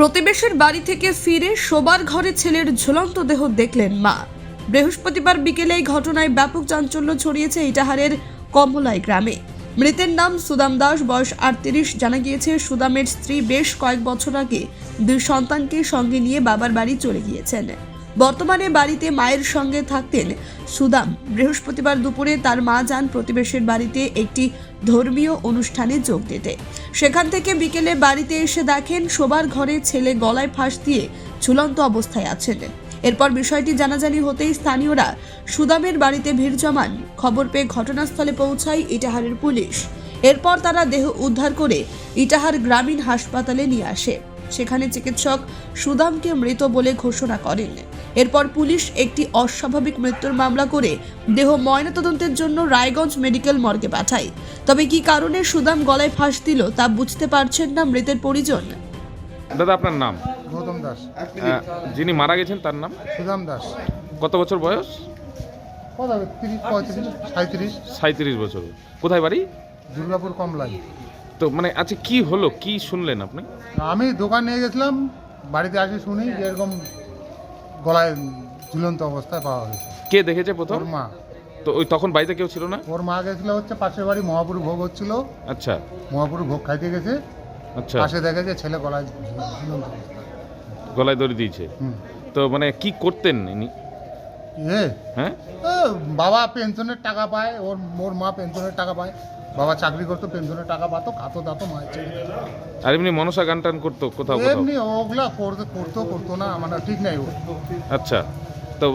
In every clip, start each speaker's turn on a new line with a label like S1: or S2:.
S1: প্রতিবেশীর বাড়ি থেকে ফিরে শোবার ঘরে ছেলের ঝুলন্ত দেহ দেখলেন মা। বৃহস্পতিবার বিকেলে এই ঘটনায় ব্যাপক চাঞ্চল্য ছড়িয়েছে ইটাহারের কমলাই গ্রামে। মৃতের নাম সুদাম দাস, বয়স 38। জানা গিয়েছে সুদামের স্ত্রী বেশ কয়েক বছর আগে 2 সন্তানকে সঙ্গে নিয়ে বাবার বাড়ি চলে গিয়েছেন। বর্তমানে বাড়িতে মায়ের সঙ্গে থাকতেন সুদাম। বৃহস্পতিবার দুপুরে তার মা যান প্রতিবেশীর বাড়িতে একটি ধর্মীয় অনুষ্ঠানে যোগ দিতে। সেখান থেকে বিকেলে বাড়িতে এসে দেখেন শোবার ঘরে ছেলে গলায় ফাঁস দিয়ে ঝুলন্ত অবস্থায় আছেন। এরপর বিষয়টি জানাজানি হতেই স্থানীয়রা সুদামের বাড়িতে ভিড় জমান। খবর পেয়ে ঘটনাস্থলে পৌঁছায় ইটাহারের পুলিশ। এরপর তারা দেহ উদ্ধার করে ইটাহার গ্রামীণ হাসপাতালে নিয়ে আসে। সেখানে চিকিৎসক সুদামকে মৃত বলে ঘোষণা করেন। এরপর পুলিশ একটি অস্বাভাবিক মৃত্যুর মামলা করে দেহ ময়নাতদন্তের জন্য রায়গঞ্জ মেডিকেল মর্গে পাঠায়। তবে কি কারণে সুদাম গলায় ফাঁস দিল তা বুঝতে পারছেন না মৃতের পরিজন।
S2: দাদা, আপনার নাম?
S3: গৌতম দাস।
S2: যিনি মারা গেছেন তার নাম?
S3: সুদাম দাস।
S2: কত বছর বয়স?
S3: কত হবে? 30, 35, 37।
S2: 37 বছর। কোথায় বাড়ি?
S3: দুর্গাপুর কমলাই।
S2: তো মানে আচ্ছা, কি হলো, কি শুনলেন আপনি?
S3: আমি দোকান নিয়ে গেছিলাম, বাড়িতে আসি শুনি যে এরকম গলায় ঝুলন্ত অবস্থায় পাওয়া গেছে।
S2: কে দেখেছে প্রথম?
S3: ওর মা।
S2: তো ওই তখন বাড়িতে কেউ ছিল না?
S3: ওর মা গেছিল হচ্ছে পাশের বাড়ি মহাপুর ভোগ হচ্ছিল।
S2: আচ্ছা
S3: মহাপুর ভোগ খাইতে গেছে,
S2: আচ্ছা।
S3: পাশে দেখেছে ছেলে গলায় ঝুলন্ত অবস্থায়।
S2: গলায় দড়ি দিয়েছে। তো মানে কি করতেন ইনি? হ্যাঁ,
S3: বাবা পেনশনের টাকা পায়, ওর মা পেনশনের টাকা পায়। বাবা চাকরি করতো, পেনশনের টাকা পাতো, খাতো দাতো মায়ের ছেলে।
S2: আর এমনি মনসা গান টান করতো কোথাও কোথাও?
S3: এমনি ওগুলা করতো না, মানে ঠিক নাই ও।
S2: আচ্ছা, তো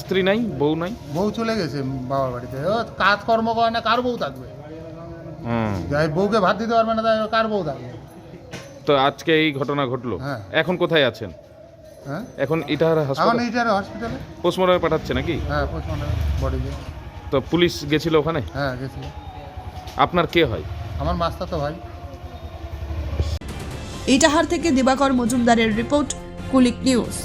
S2: স্ত্রী নাই, বউ নাই?
S3: বউ চলে গেছে বাবার বাড়িতে। ও কাজকর্ম করে না, কার বউ থাকবে?
S2: হুম।
S3: যাই বউকে ভাত দিতে পারবে না, তাই কার বউ থাকবে?
S2: তো আজকে এই ঘটনা ঘটলো।
S3: হ্যাঁ।
S2: এখন কোথায় আছেন?
S3: হ্যাঁ,
S2: এখন ইটাহার
S3: এখন
S2: হাসপাতাল
S3: এইটার হসপিটালে।
S2: পোস্টমর্টমে পাঠাচ্ছে নাকি?
S3: হ্যাঁ, পোস্টমর্টম বডি দিয়ে।
S2: তো পুলিশ গেছিল ওখানে?
S3: হ্যাঁ, গেছি।
S2: আপনার কে হয়?
S3: আমার মাস্টার তো ভাই।
S1: ইটাহার থেকে দিবাকর মজুমদারের রিপোর্ট, কুলিক নিউজ।